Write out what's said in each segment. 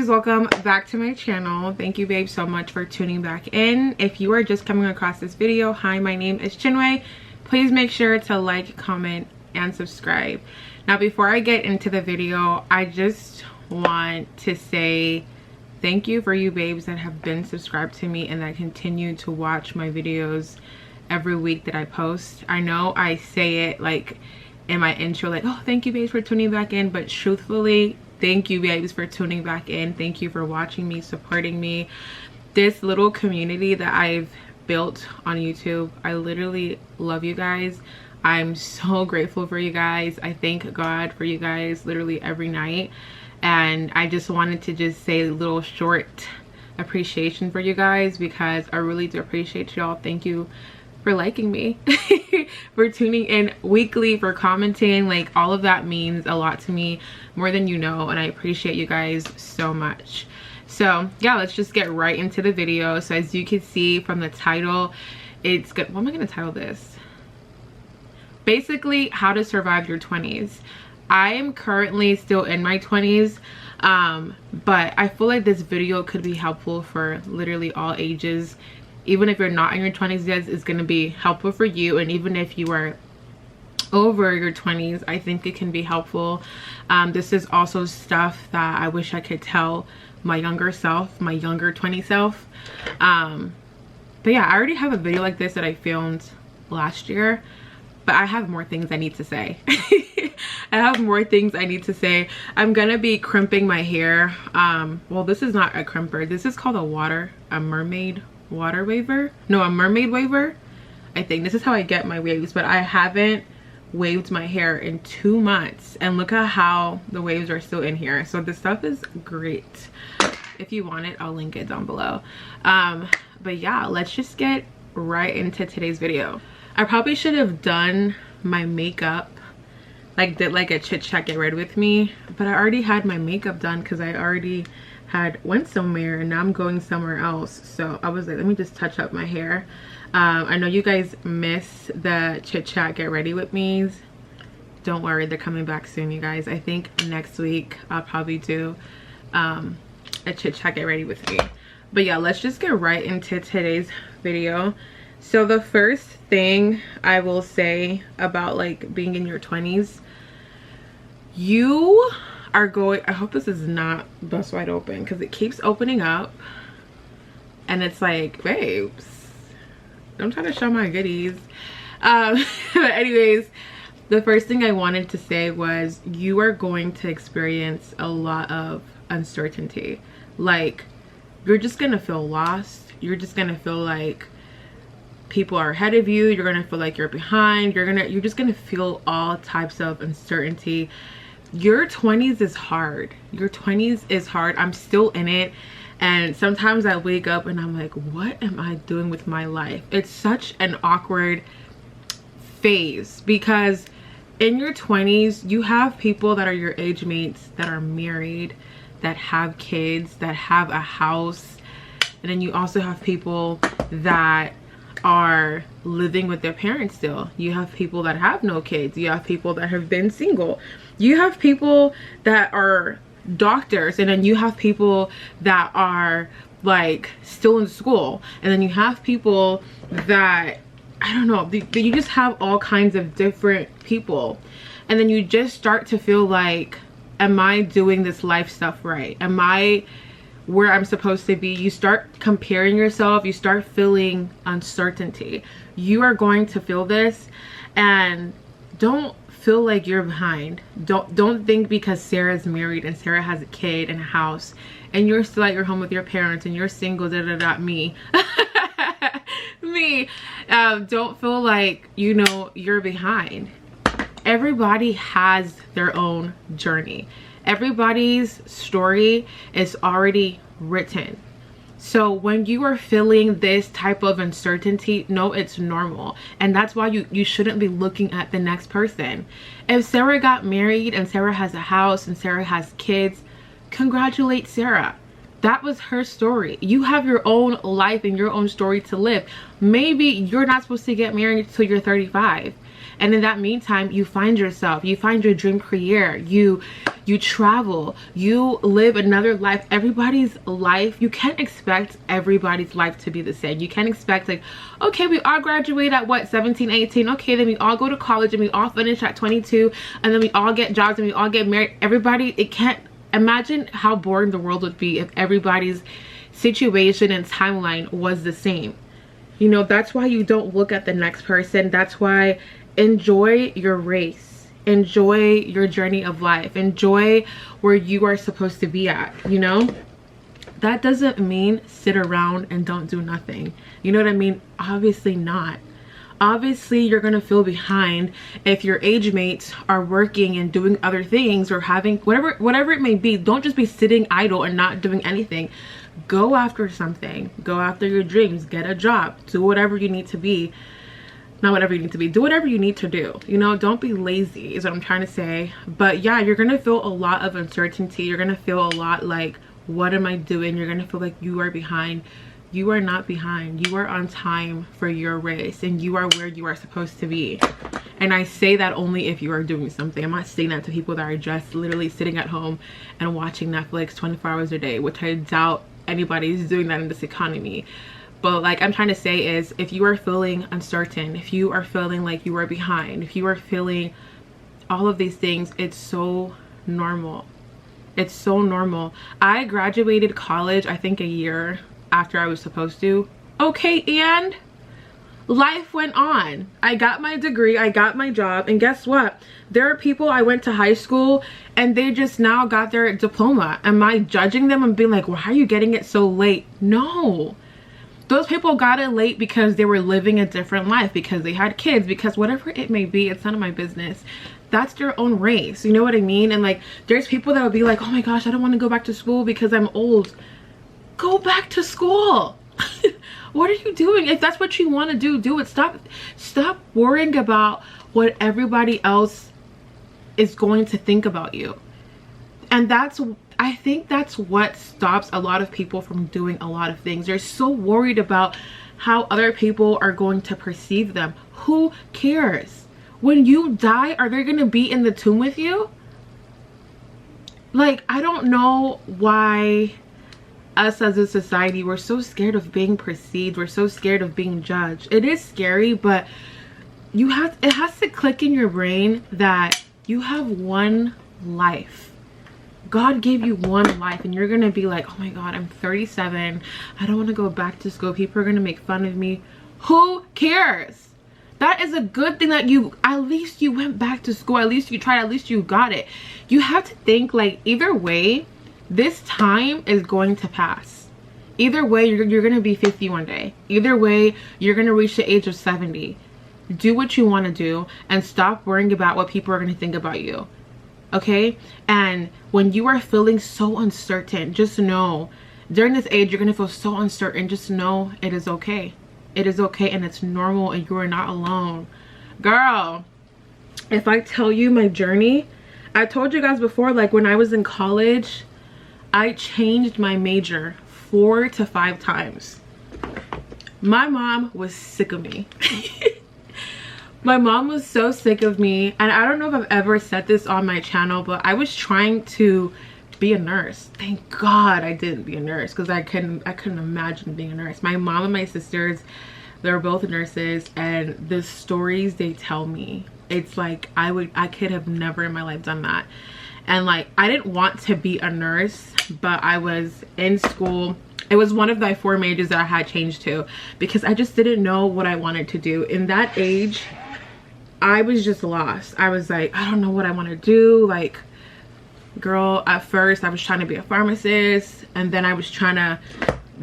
welcome back to my channel. Thank you babes so much for tuning back in. If you are just coming across this video, hi, my name is Chinwe. Please make sure to like, comment, and subscribe. Now before I get into the video, I just want to say thank you for you babes that have been subscribed to me and that continue to watch my videos every week that I post. I know I say it like in my intro, like, oh, thank you babes for tuning back in, but truthfully, thank you babes for tuning back in. Thank you for watching me, supporting me. This little community that I've built on YouTube, I literally love you guys. I'm so grateful for you guys. I thank God for you guys literally every night, and I just wanted to just say a little short appreciation for you guys because I really do appreciate y'all. Thank you for liking me, for tuning in weekly, for commenting. Like, all of that means a lot to me, more than you know, and I appreciate you guys so much. So yeah, let's just get right into the video. So as you can see from the title, it's good. What am I gonna title this? Basically, how to survive your 20s. I am currently still in my 20s, but I feel like this video could be helpful for literally all ages. Even if you're not in your 20s yet, it's going to be helpful for you. And even if you are over your 20s, I think it can be helpful. This is also stuff that I wish I could tell my younger self, my younger 20 self. But yeah, I already have a video like this that I filmed last year, but I have more things I need to say. I have more things I need to say. I'm gonna be crimping my hair. Well, this is not a crimper. This is called a mermaid water waver. No, a mermaid waver. I think this is how I get my waves, but I haven't waved my hair in 2 months, and look at how the waves are still in here. So this stuff is great. If you want it, I'll link it down below. But yeah, let's just get right into today's video. I probably should have done my makeup, like did like a chit chat get ready with me, but I already had my makeup done because I already went somewhere and now I'm going somewhere else. So I was like, let me just touch up my hair. I know you guys miss the chit chat get ready with me's. Don't worry, they're coming back soon, you guys. I think next week I'll probably do a chit chat get ready with me. But yeah, let's just get right into today's video. So the first thing I will say about like being in your 20s, you are going, I hope this is not bust wide open because it keeps opening up and it's like, babes, I'm trying to show my goodies. But anyways, the first thing I wanted to say was you are going to experience a lot of uncertainty. Like, you're just gonna feel lost. You're just gonna feel like people are ahead of you. You're gonna feel like you're behind. You're just gonna feel all types of uncertainty. Your 20s is hard. Your 20s is hard. I'm still in it, and sometimes I wake up and I'm like, what am I doing with my life? It's such an awkward phase because in your 20s you have people that are your age mates that are married, that have kids, that have a house, and then you also have people that are living with their parents still. You have people that have no kids. You have people that have been single. You have people that are doctors, and then you have people that are like still in school, and then you have people that, I don't know, you just have all kinds of different people, and then you just start to feel like, am I doing this life stuff right? Am I where I'm supposed to be? You start comparing yourself. You start feeling uncertainty. You are going to feel this, and don't feel like you're behind. Don't think because Sarah's married and Sarah has a kid and a house and you're still at your home with your parents and you're single, me don't feel like, you know, you're behind. Everybody has their own journey. Everybody's story is already written. So when you are feeling this type of uncertainty, no, it's normal. And that's why you shouldn't be looking at the next person. If Sarah got married and Sarah has a house and Sarah has kids, congratulate Sarah. That was her story. You have your own life and your own story to live. Maybe you're not supposed to get married until you're 35. And in that meantime, you find yourself, you find your dream career, you you travel, you live another life. Everybody's life, you can't expect everybody's life to be the same. You can't expect like, okay, we all graduate at what, 17, 18, okay, then we all go to college and we all finish at 22, and then we all get jobs and we all get married. Everybody, it can't, imagine how boring the world would be if everybody's situation and timeline was the same. You know, that's why you don't look at the next person. That's why enjoy your race, enjoy your journey of life, enjoy where you are supposed to be at. You know, that doesn't mean sit around and don't do nothing. You know what I mean? Obviously not. Obviously you're gonna feel behind if your age mates are working and doing other things or having whatever it may be. Don't just be sitting idle and not doing anything. Go after something, go after your dreams, get a job, do whatever you need to be. Not whatever you need to be, do whatever you need to do. You know, don't be lazy is what I'm trying to say. But yeah, you're gonna feel a lot of uncertainty. You're gonna feel a lot like, what am I doing? You're gonna feel like you are behind. You are not behind. You are on time for your race, and you are where you are supposed to be. And I say that only if you are doing something. I'm not saying that to people that are just literally sitting at home and watching Netflix 24 hours a day, which I doubt anybody's doing that in this economy. But like I'm trying to say is, if you are feeling uncertain, if you are feeling like you are behind, if you are feeling all of these things, it's so normal. It's so normal. I graduated college, I think a year after I was supposed to. Okay, and life went on. I got my degree, I got my job, and guess what? There are people I went to high school and they just now got their diploma. Am I judging them and being like, why are you getting it so late? No. Those people got it late because they were living a different life, because they had kids, because whatever it may be, it's none of my business. That's their own race, you know what I mean? And like, there's people that would be like, oh my gosh, I don't want to go back to school because I'm old. Go back to school. What are you doing? If that's what you want to do, do it. Stop worrying about what everybody else is going to think about you. And I think that's what stops a lot of people from doing a lot of things. They're so worried about how other people are going to perceive them. Who cares? When you die, are they going to be in the tomb with you? Like, I don't know why us as a society, we're so scared of being perceived. We're so scared of being judged. It is scary, but it has to click in your brain that you have one life. God gave you one life, and you're gonna be like, oh my god, I'm 37, I don't want to go back to school, people are gonna make fun of me. Who cares? That is a good thing that at least you went back to school, at least you tried, at least you got it. You have to think like, either way, this time is going to pass. Either way, you're gonna be 50 one day. Either way, you're gonna reach the age of 70. Do what you want to do and stop worrying about what people are gonna think about you. Okay? And when you are feeling so uncertain, just know, during this age you're gonna feel so uncertain, just know it is okay. It is okay, and it's normal, and you are not alone. Girl, if I tell you my journey, I told you guys before, like when I was in college, I changed my major 4 to 5 times. My mom was sick of me. My mom was so sick of me, and I don't know if I've ever said this on my channel, but I was trying to be a nurse. Thank God I didn't be a nurse, because I couldn't imagine being a nurse. My mom and my sisters, they're both nurses, and the stories they tell me, it's like I could have never in my life done that. And like, I didn't want to be a nurse, but I was in school. It was one of my 4 majors that I had changed to, because I just didn't know what I wanted to do. In that age, I was just lost. I was like, I don't know what I want to do. Like, girl, at first I was trying to be a pharmacist, and then I was trying to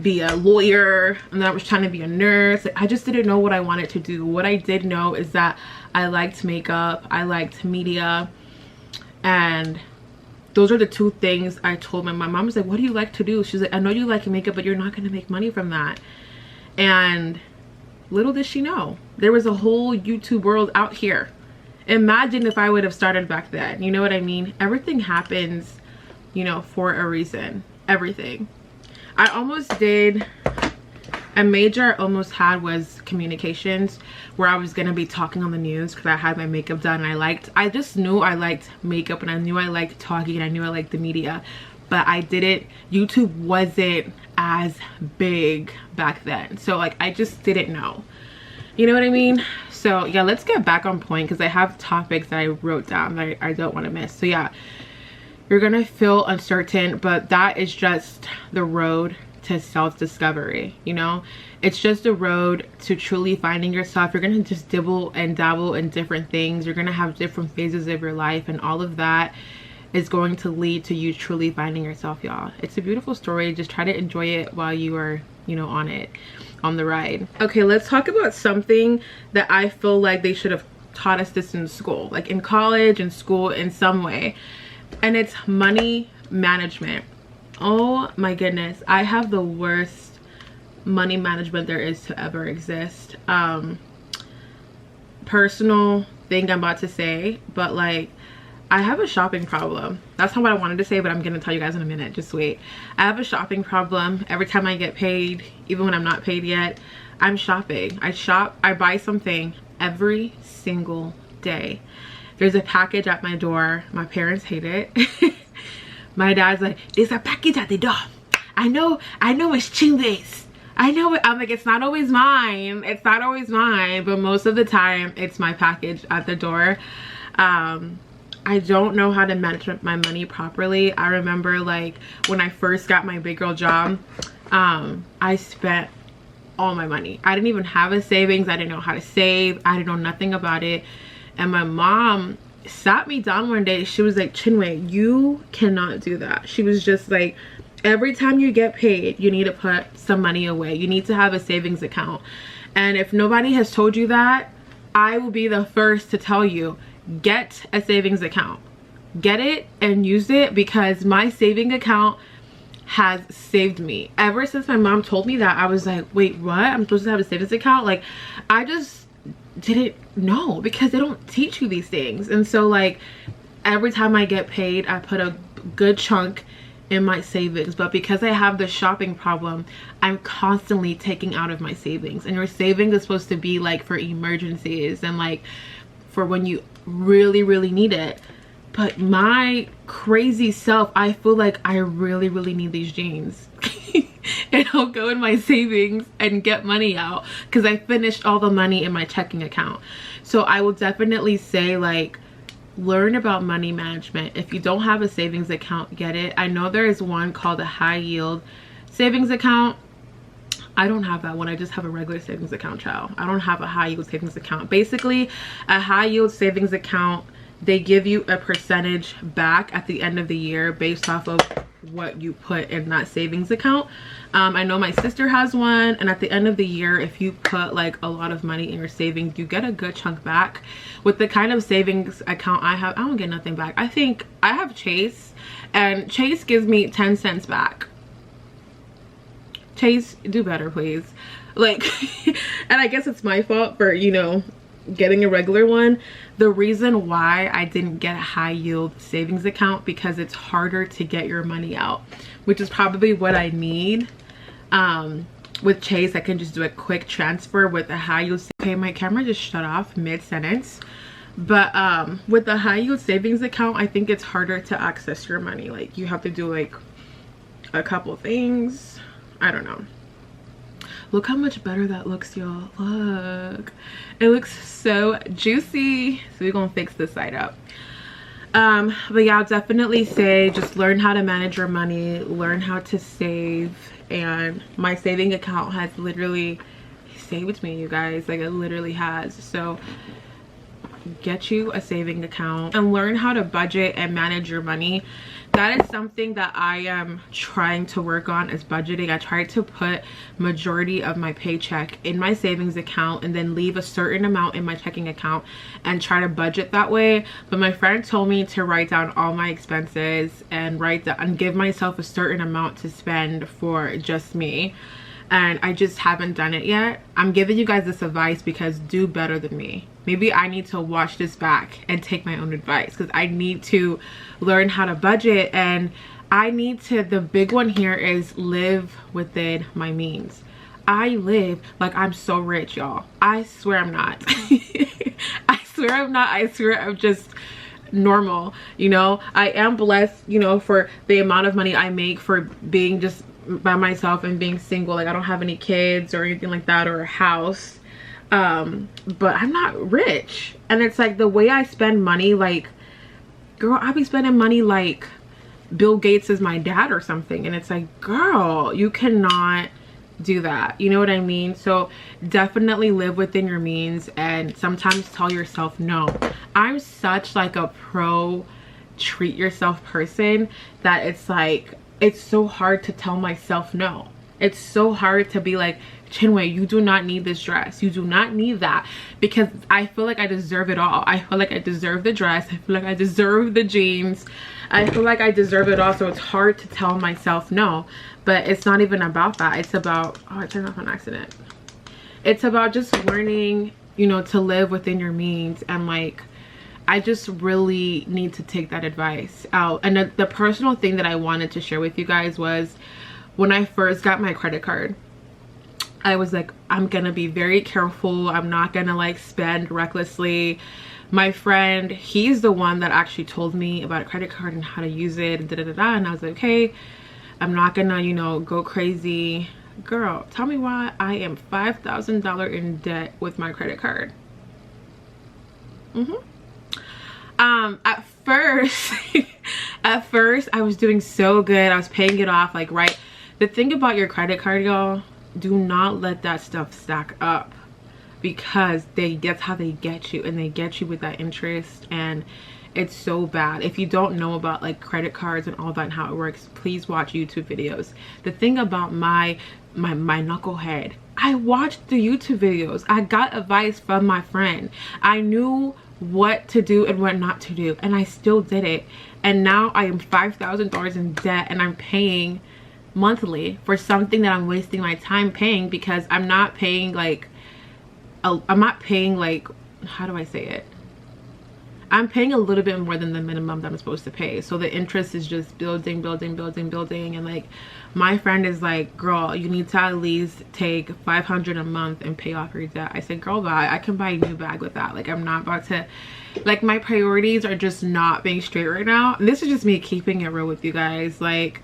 be a lawyer, and then I was trying to be a nurse. Like, I just didn't know what I wanted to do. What I did know is that I liked makeup, I liked media, and those are the 2 things I told my mom. Mom was like, what do you like to do? She's like, I know you like makeup, but you're not going to make money from that. And little did she know, there was a whole YouTube world out here. Imagine if I would have started back then. You know what I mean? Everything happens, you know, for a reason. Everything. I almost did A major I almost had was communications, where I was gonna be talking on the news because I had my makeup done and I just knew I liked makeup and I knew I liked talking and I knew I liked the media, but I didn't, YouTube wasn't as big back then, so like I just didn't know, you know what I mean? So yeah, let's get back on point because I have topics that I wrote down that I don't want to miss. So yeah, you're gonna feel uncertain, but that is just the road to self-discovery, you know? It's just a road to truly finding yourself. You're gonna just dibble and dabble in different things. You're gonna have different phases of your life, and all of that is going to lead to you truly finding yourself, y'all. It's a beautiful story. Just try to enjoy it while you are, you know, on the ride. Okay, let's talk about something that I feel like they should have taught us this in school, like in college and school in some way, and it's money management. Oh my goodness, I have the worst money management there is to ever exist. Personal thing I'm about to say, but like I have a shopping problem. That's not what I wanted to say, but I'm gonna tell you guys in a minute. Just wait. I have a shopping problem. Every time I get paid, even when I'm not paid yet, I'm shopping. I buy something every single day. There's a package at my door. My parents hate it. My dad's like, there's a package at the door. I know it's Chinwe's. I know it. I'm like, it's not always mine. It's not always mine, but most of the time it's my package at the door. I don't know how to manage my money properly. I remember like when I first got my big girl job, I spent all my money. I didn't even have a savings. I didn't know how to save. I didn't know nothing about it. And my mom sat me down one day. She was like, Chinwe, you cannot do that. She was just like, every time you get paid, you need to put some money away. You need to have a savings account. And if nobody has told you that, I will be the first to tell you, get a savings account. Get it and use it, because my saving account has saved me. Ever since my mom told me that, I was like, wait, what? I'm supposed to have a savings account? Like, I just didn't know, because they don't teach you these things. And so like every time I get paid, I put a good chunk in my savings, but because I have the shopping problem, I'm constantly taking out of my savings. And your savings is supposed to be like for emergencies and like for when you really need it. But my crazy self, I feel like I really need these jeans. And I'll go in my savings and get money out because I finished all the money in my checking account. So I will definitely say, like, learn about money management. If you don't have a savings account, get it. I know there is one called a high yield savings account. I don't have that one. I just have a regular savings account, child. I don't have a high yield savings account. Basically, a high yield savings account, they give you a percentage back at the end of the year based off of what you put in that savings account. I know my sister has one, and at the end of the year, if you put like a lot of money in your savings, you get a good chunk back. With the kind of savings account I have, I don't get nothing back. I think I have Chase, and Chase gives me 10 cents back. Chase, do better, please. Like, and I guess it's my fault for, you know, getting a regular one. The reason why I didn't get a high yield savings account, because it's harder to get your money out, which is probably what I need. With Chase, I can just do a quick transfer. With a high yield, okay, my camera just shut off mid-sentence. But with the high yield savings account, I think it's harder to access your money. Like, you have to do like a couple things. I don't know. Look how much better that looks, y'all. Look, it looks so juicy. So we're gonna fix this side up. But yeah, I'll definitely say just learn how to manage your money, learn how to save. And my saving account has literally saved me, you guys. Like, it literally has. So get you a saving account and learn how to budget and manage your money. That is something that I am trying to work on, is budgeting. I try to put majority of my paycheck in my savings account and then leave a certain amount in my checking account and try to budget that way. But my friend told me to write down all my expenses and give myself a certain amount to spend for just me. And I just haven't done it yet. I'm giving you guys this advice because do better than me. Maybe I need to watch this back and take my own advice, because I need to learn how to budget. And I need to, the big one here is live within my means. I live like I'm so rich, y'all. I swear I'm not. I swear I'm not. I swear I'm just normal, you know. I am blessed, you know, for the amount of money I make for being just by myself and being single. Like I don't have any kids or anything like that, or a house, but I'm not rich. And it's like the way I spend money, like, girl, I be spending money like Bill Gates is my dad or something. And it's like, girl, you cannot do that, you know what I mean? So definitely live within your means, and sometimes tell yourself no. I'm such like a pro treat yourself person that it's like, it's so hard to tell myself no. It's so hard to be like, Chinwe, you do not need this dress, you do not need that, because I feel like I deserve it all. I feel like I deserve the dress, I feel like I deserve the jeans, I feel like I deserve it all. So it's hard to tell myself no. But it's not even about that. It's about, oh, I turned off on accident. It's about just learning, you know, to live within your means. And like, I just really need to take that advice out. And the personal thing that I wanted to share with you guys was when I first got my credit card, I was like, I'm gonna be very careful. I'm not gonna like spend recklessly. My friend, he's the one that actually told me about a credit card and how to use it, and and I was like, okay, I'm not gonna, you know, go crazy. Girl, tell me why I am $5,000 in debt with my credit card. At first at first I was doing so good. I was paying it off like right. The thing about your credit card, y'all, do not let that stuff stack up, because that's how they get you, and they get you with that interest, and it's so bad. If you don't know about like credit cards and all that and how it works, please watch YouTube videos. The thing about my knucklehead, I watched the YouTube videos. I got advice from my friend. I knew what to do and what not to do, and I still did it. And now I am $5,000 in debt, and I'm paying monthly for something that I'm wasting my time paying, because I'm not paying like, how do I say it? I'm paying a little bit more than the minimum that I'm supposed to pay. So the interest is just building. And like, my friend is like, girl, you need to at least take $500 a month and pay off your debt. I said, girl, bye. I can buy a new bag with that. Like, I'm not about to, like, my priorities are just not being straight right now. And this is just me keeping it real with you guys. Like,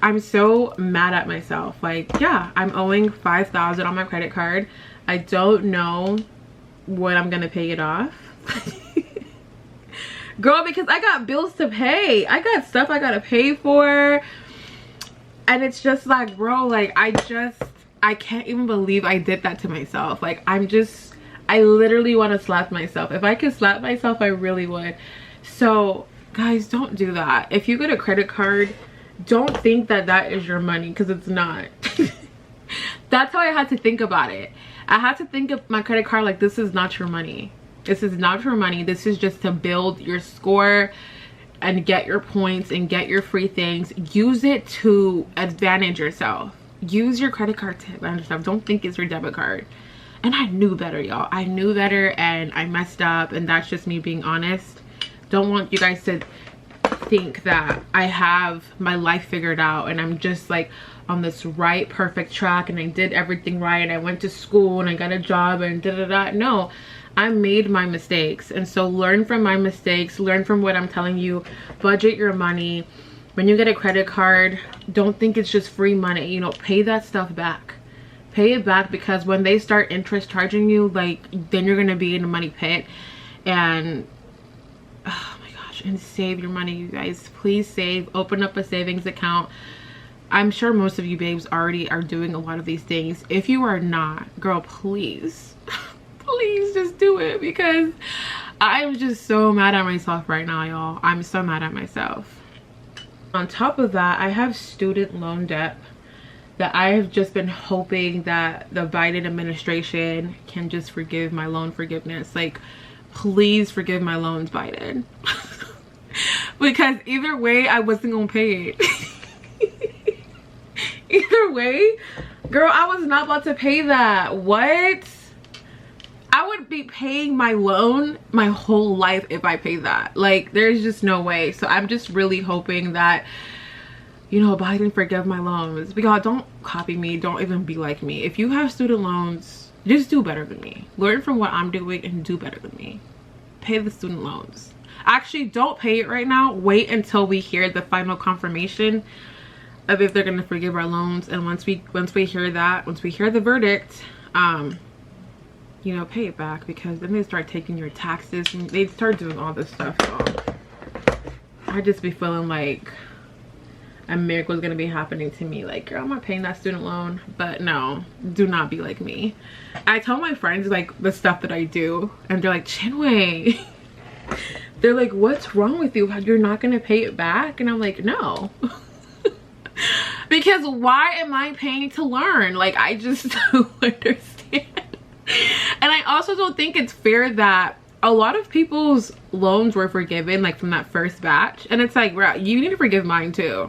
I'm so mad at myself. Like, yeah, I'm owing $5,000 on my credit card. I don't know when I'm gonna pay it off. Girl, because I got bills to pay. I got stuff I gotta pay for. And it's just like, bro, like, I can't even believe I did that to myself. Like, I literally want to slap myself. If I could slap myself, I really would. So guys, don't do that. If you get a credit card, don't think that that is your money, because it's not. That's how I had to think about it. I had to think of my credit card like, this is not your money. This is not your money. This is just to build your score and get your points and get your free things. Use it to advantage yourself. Use your credit card to advantage yourself. Don't think it's your debit card. And I knew better, y'all. I knew better, and I messed up, and that's just me being honest. Don't want you guys to think that I have my life figured out and I'm just like on this right perfect track and I did everything right and I went to school and I got a job and da-da-da. No, I made my mistakes, and so learn from my mistakes, learn from what I'm telling you. Budget your money. When you get a credit card, don't think it's just free money, you know. Pay that stuff back. Pay it back, because when they start interest charging you, like, then you're gonna be in a money pit. And oh my gosh, and save your money, you guys. Please save. Open up a savings account. I'm sure most of you babes already are doing a lot of these things. If you are not, girl, please please just do it, because I'm just so mad at myself right now, y'all. I'm so mad at myself. On top of that, I have student loan debt that I have just been hoping that the Biden administration can just forgive my loan forgiveness. Like, please forgive my loans, Biden. Because either way, I wasn't gonna pay it. Either way, girl, I was not about to pay that. What? I would be paying my loan my whole life if I pay that. Like, there's just no way. So I'm just really hoping that you know, Biden forgive my loans. But y'all, don't copy me. Don't even be like me. If you have student loans, just do better than me. Learn from what I'm doing and do better than me. Pay the student loans. Actually, don't pay it right now. Wait until we hear the final confirmation of if they're going to forgive our loans. And once we hear that, once we hear the verdict, you know, pay it back, because then they start taking your taxes and they start doing all this stuff. So I just be feeling like a miracle is gonna be happening to me. Like, girl, I'm not paying that student loan. But no, do not be like me. I tell my friends like the stuff that I do, and they're like, Chinwe, they're like, what's wrong with you? You're not gonna pay it back? And I'm like, no. Because why am I paying to learn? Like, I just don't understand. And I also don't think it's fair that a lot of people's loans were forgiven, like from that first batch, and it's like, bro, you need to forgive mine too.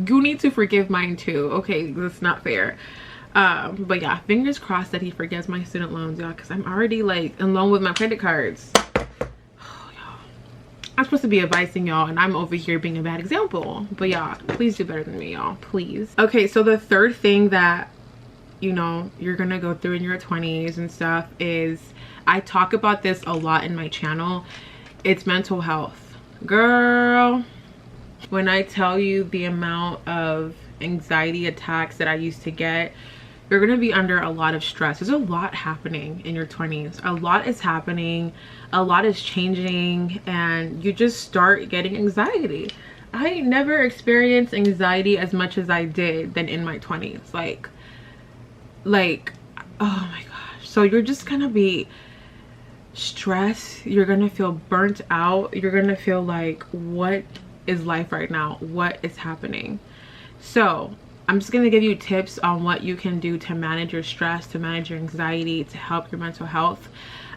You need to forgive mine too. Okay, that's not fair. But yeah, fingers crossed that he forgives my student loans, y'all, because I'm already like in loan with my credit cards. Oh, y'all, I'm supposed to be advising y'all, and I'm over here being a bad example. But yeah, please do better than me, y'all, please. Okay, so the third thing that, you know, you're gonna go through in your 20s and stuff is, I talk about this a lot in my channel, it's mental health. Girl, when I tell you the amount of anxiety attacks that I used to get, you're gonna be under a lot of stress. There's a lot happening in your 20s. A lot is happening, a lot is changing, and you just start getting anxiety. I never experienced anxiety as much as I did than in my 20s. Like, oh my gosh. So you're just gonna be stressed, you're gonna feel burnt out, you're gonna feel like, what is life right now? What is happening? So I'm just gonna give you tips on what you can do to manage your stress, to manage your anxiety, to help your mental health.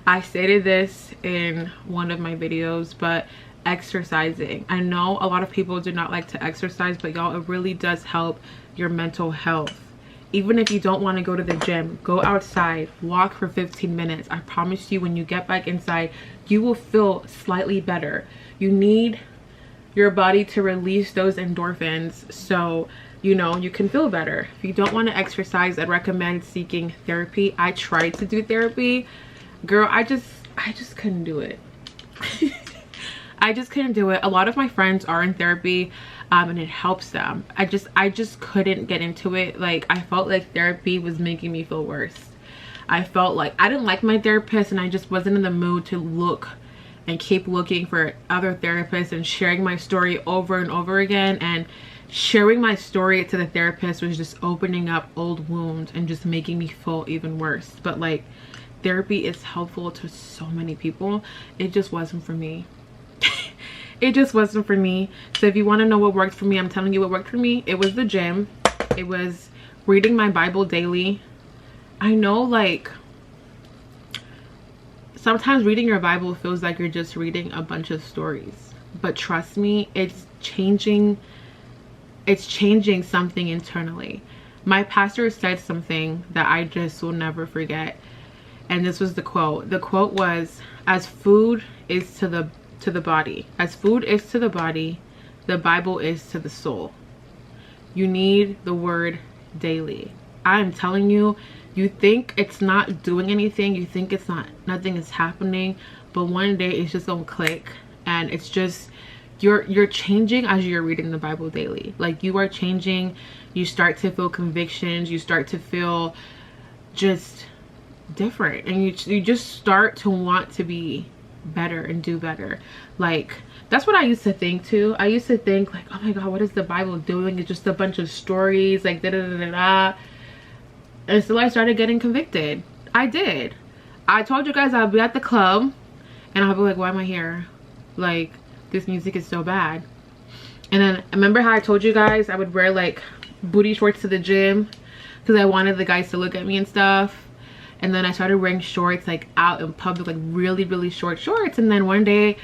I stated this in one of my videos, but exercising. I know a lot of people do not like to exercise, but y'all, it really does help your mental health. Even if you don't want to go to the gym, go outside, walk for 15 minutes. I promise you, when you get back inside, you will feel slightly better. You need your body to release those endorphins so, you know, you can feel better. If you don't want to exercise, I'd recommend seeking therapy. I tried to do therapy. Girl, I just couldn't do it. I just couldn't do it. A lot of my friends are in therapy, and it helps them. I just couldn't get into it. Like, I felt like therapy was making me feel worse. I felt like I didn't like my therapist, and I just wasn't in the mood to look and keep looking for other therapists and sharing my story over and over again. And sharing my story to the therapist was just opening up old wounds and just making me feel even worse. But like, therapy is helpful to so many people. It just wasn't for me. It just wasn't for me. So if you want to know what worked for me, I'm telling you what worked for me. It was the gym. It was reading my Bible daily. I know, like, sometimes reading your Bible feels like you're just reading a bunch of stories, but trust me, it's changing something internally. My pastor said something that I just will never forget, and this was the quote. The quote was, as food is to the body, as food is to the body, the Bible is to the soul. You need the word daily. I'm telling you, you think it's not doing anything, you think it's not, nothing is happening, but one day it's just gonna click, and it's just, you're changing as you're reading the Bible daily. Like, you are changing. You start to feel convictions, you start to feel just different, and you just start to want to be better and do better. Like, that's what I used to think too. I used to think like, oh my god, what is the Bible doing? It's just a bunch of stories, like da da da da da. And so I started getting convicted. I did. I told you guys I'll be at the club and I'll be like, why am I here? Like, this music is so bad. And then remember how I told you guys I would wear like booty shorts to the gym because I wanted the guys to look at me and stuff. And then I started wearing shorts like out in public, like really, really short shorts. And then one day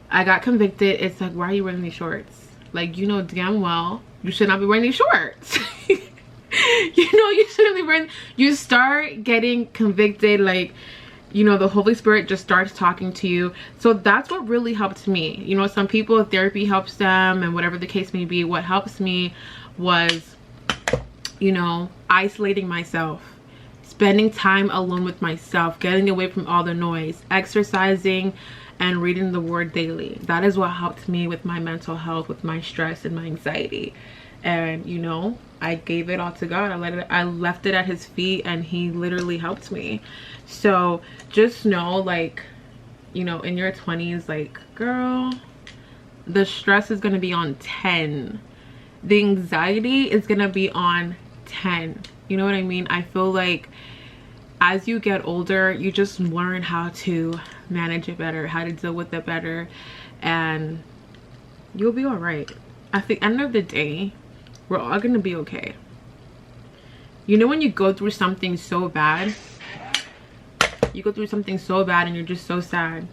I got convicted. It's like, why are you wearing these shorts? Like, you know damn well you should not be wearing these shorts. You know you shouldn't be wearing. You start getting convicted. Like, you know, the Holy Spirit just starts talking to you. So that's what really helped me. You know, some people, therapy helps them and whatever the case may be. What helps me was, you know, isolating myself, spending time alone with myself, getting away from all the noise, exercising, and reading the word daily. That is what helped me with my mental health, with my stress and my anxiety. And you know, I gave it all to God. I left it at his feet, and he literally helped me. So just know, like, you know, in your 20s, like, girl, the stress is gonna be on 10. The anxiety is gonna be on 10. You know what I mean? I feel like as you get older, you just learn how to manage it better, how to deal with it better, and you'll be all right. At the end of the day, we're all gonna be okay. You know, when you go through something so bad, and you're just so sad,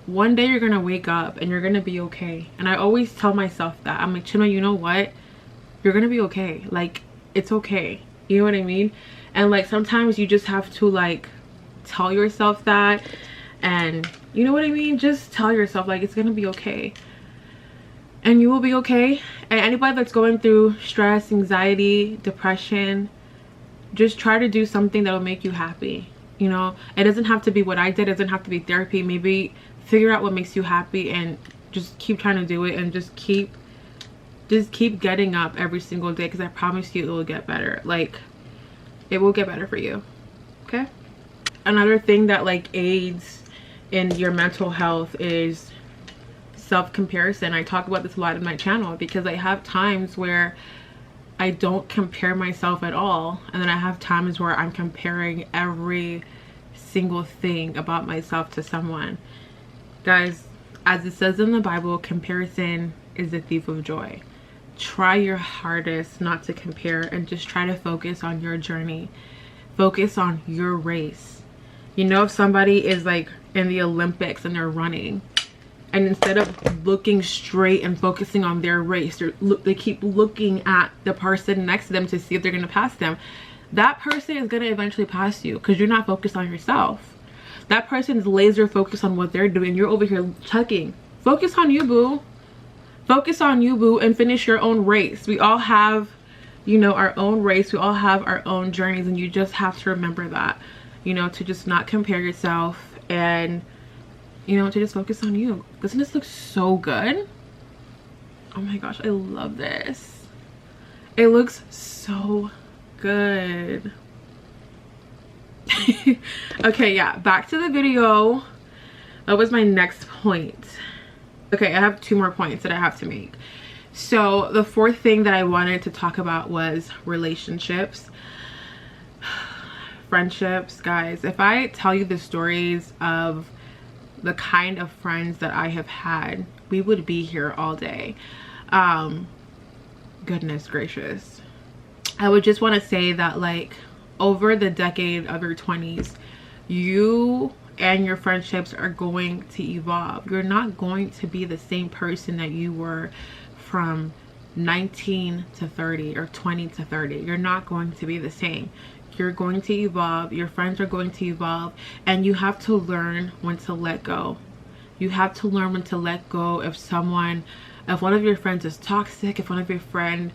one day you're gonna wake up and you're gonna be okay. And I always tell myself that. I'm like, Chinwe, you know what? You're gonna be okay. Like, it's okay. You know what I mean? And like, sometimes you just have to like tell yourself that, and you know what I mean? Just tell yourself like, it's gonna be okay. And you will be okay. And anybody that's going through stress, anxiety, depression, just try to do something that will make you happy. You know, it doesn't have to be what I did. It doesn't have to be therapy. Maybe figure out what makes you happy and just keep trying to do it, and just keep getting up every single day, because I promise you it will get better. Like, it will get better for you. Okay? Another thing that like aids in your mental health is self-comparison. I talk about this a lot in my channel, because I have times where I don't compare myself at all, and then I have times where I'm comparing every single thing about myself to someone. Guys, as it says in the Bible, comparison is the thief of joy. Try your hardest not to compare, and just try to focus on your journey. Focus on your race. You know, if somebody is like in the Olympics and they're running, and instead of looking straight and focusing on their race, they keep looking at the person next to them to see if they're going to pass them. That person is going to eventually pass you, because you're not focused on yourself. That person's laser focused on what they're doing. You're over here checking. Focus on you, boo. Focus on you, boo, and finish your own race. We all have, you know, our own race. We all have our own journeys, and you just have to remember that, you know, to just not compare yourself, and you know, to just focus on you. Doesn't this look so good? Oh my gosh, I love this. It looks so good. Okay, yeah, back to the video. That was my next point. Okay, I have 2 more points that I have to make. So the 4th thing that I wanted to talk about was relationships. Friendships. Guys, if I tell you the stories of the kind of friends that I have had, we would be here all day. Goodness gracious. I would just want to say that, like, over the decade of your 20s, you and your friendships are going to evolve. You're not going to be the same person that you were from 19 to 30 or 20 to 30. You're not going to be the same. You're going to evolve. Your friends are going to evolve, and you have to learn when to let go. You have to learn when to let go if one of your friends is toxic, if one of your friends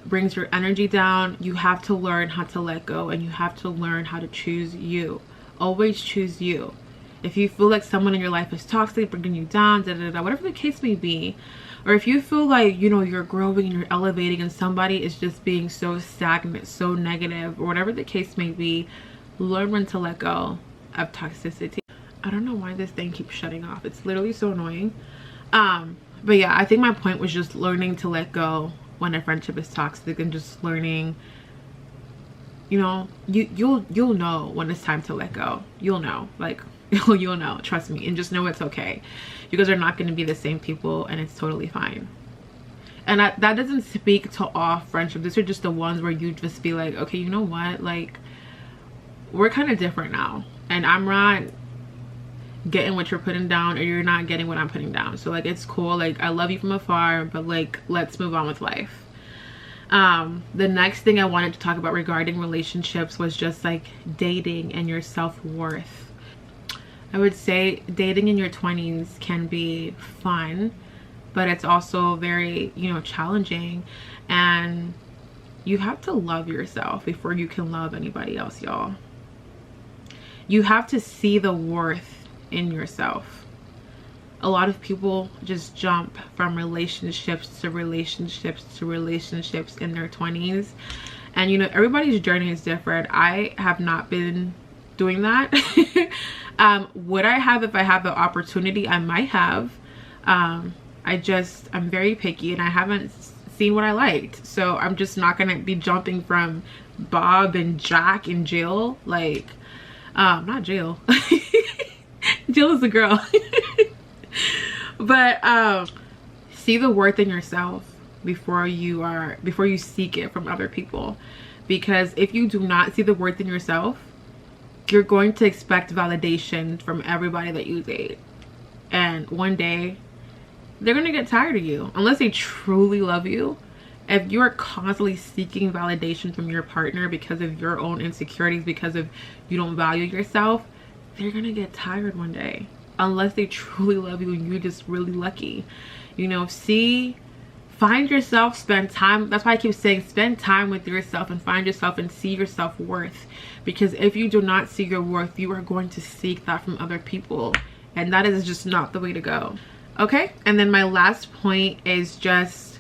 brings your energy down. You have to learn how to let go, and you have to learn how to choose you. Always choose you. If you feel like someone in your life is toxic, bringing you down, whatever the case may be, or if you feel like, you know, you're growing and you're elevating, and somebody is just being so stagnant, so negative, or whatever the case may be, learn when to let go of toxicity. I don't know why this thing keeps shutting off. It's literally so annoying. But yeah, I think my point was just learning to let go when a friendship is toxic, and just learning, you know, you'll know when it's time to let go. You'll know, like, you'll know, trust me, and just know it's okay. You guys are not going to be the same people, and it's totally fine. And that doesn't speak to all friendships. These are just the ones where you just be like, okay, you know what, like, we're kind of different now, and I'm not getting what you're putting down, or you're not getting what I'm putting down. So like, it's cool. Like, I love you from afar, but like, let's move on with life. The next thing I wanted to talk about regarding relationships was just like dating and your self-worth. I would say dating in your 20s can be fun, but it's also very, you know, challenging, and you have to love yourself before you can love anybody else, y'all. You have to see the worth in yourself. A lot of people just jump from relationships to relationships to relationships in their 20s, and you know, everybody's journey is different. I have not been doing that. Would I have if I have the opportunity? I might have. I'm very picky, and I haven't seen what I liked, so I'm just not gonna be jumping from Bob and Jack and Jill, like not Jill. Jill is a girl. But see the worth in yourself before you seek it from other people, because if you do not see the worth in yourself, you're going to expect validation from everybody that you date, and one day they're gonna get tired of you unless they truly love you. If you're constantly seeking validation from your partner because of your own insecurities, because of you don't value yourself, they're gonna get tired one day, unless they truly love you and you're just really lucky. You know, find yourself, spend time. That's why I keep saying spend time with yourself and find yourself and see your self-worth, because if you do not see your worth, you are going to seek that from other people, and that is just not the way to go. Okay, and then my last point is just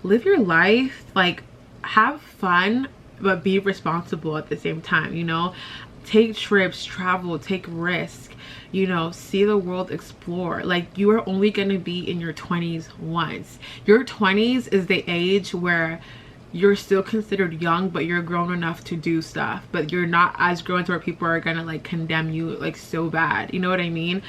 live your life, like have fun, but be responsible at the same time. You know, take trips, travel, take risk, you know, see the world, explore. Like, you are only going to be in your 20s once. Your 20s is the age where you're still considered young, but you're grown enough to do stuff, but you're not as grown to where people are gonna like condemn you like so bad. You know what I mean?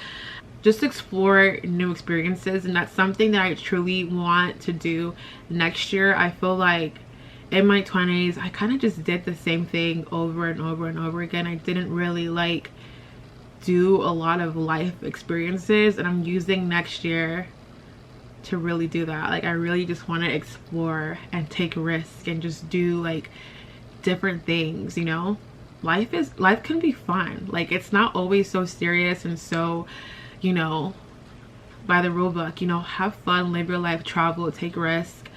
Just explore new experiences, and that's something that I truly want to do next year. I feel like in my 20s I kind of just did the same thing over and over and over again. I didn't really like do a lot of life experiences, and I'm using next year to really do that. Like, I really just want to explore and take risks and just do like different things. You know, life can be fun. Like, it's not always so serious and so, you know, by the rule book. You know, have fun, live your life, travel, take risk,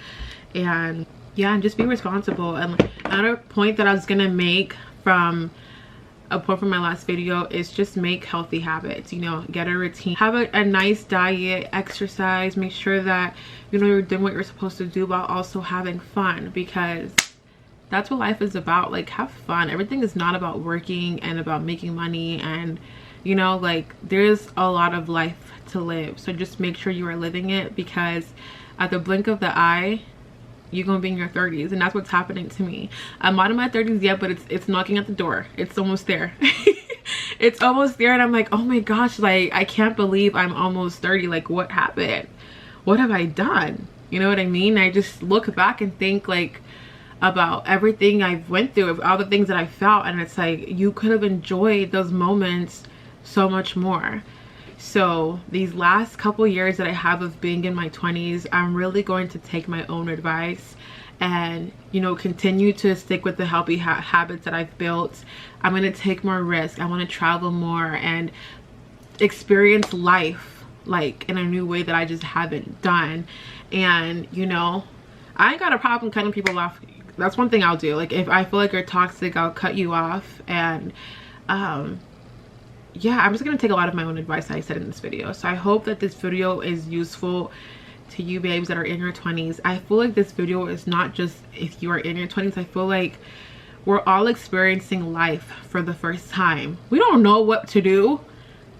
and yeah, and just be responsible. And another point that I was gonna make from a point from my last video is just make healthy habits. You know, get a routine, have a nice diet, exercise, make sure that, you know, you're doing what you're supposed to do while also having fun, because that's what life is about. Like, have fun. Everything is not about working and about making money, and you know, like, there's a lot of life to live. So just make sure you are living it, because at the blink of the eye you're gonna be in your 30s, and that's what's happening to me. I'm not in my 30s yet, but it's knocking at the door. It's almost there. It's almost there, and I'm like, oh my gosh, like, I can't believe I'm almost 30. Like, what happened? What have I done? You know what I mean? I just look back and think like about everything I've went through, all the things that I felt, and it's like, you could have enjoyed those moments so much more. So these last couple years that I have of being in my 20s, I'm really going to take my own advice and, you know, continue to stick with the healthy habits that I've built. I'm going to take more risk. I want to travel more and experience life like in a new way that I just haven't done. And, you know, I ain't got a problem cutting people off. That's one thing I'll do. Like, if I feel like you're toxic, I'll cut you off. And yeah, I'm just gonna take a lot of my own advice that I said in this video. So I hope that this video is useful to you babes that are in your 20s. I feel like this video is not just if you are in your 20s. I feel like we're all experiencing life for the first time. We don't know what to do.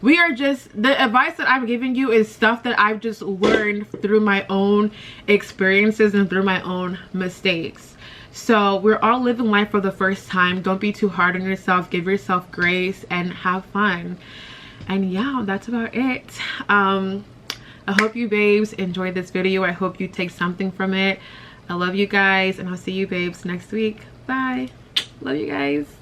We are just, the advice that I'm giving you is stuff that I've just learned through my own experiences and through my own mistakes. So we're all living life for the first time. Don't be too hard on yourself. Give yourself grace and have fun. And yeah, that's about it. I hope you babes enjoyed this video. I hope you take something from it. I love you guys, and I'll see you babes next week. Bye. Love you guys.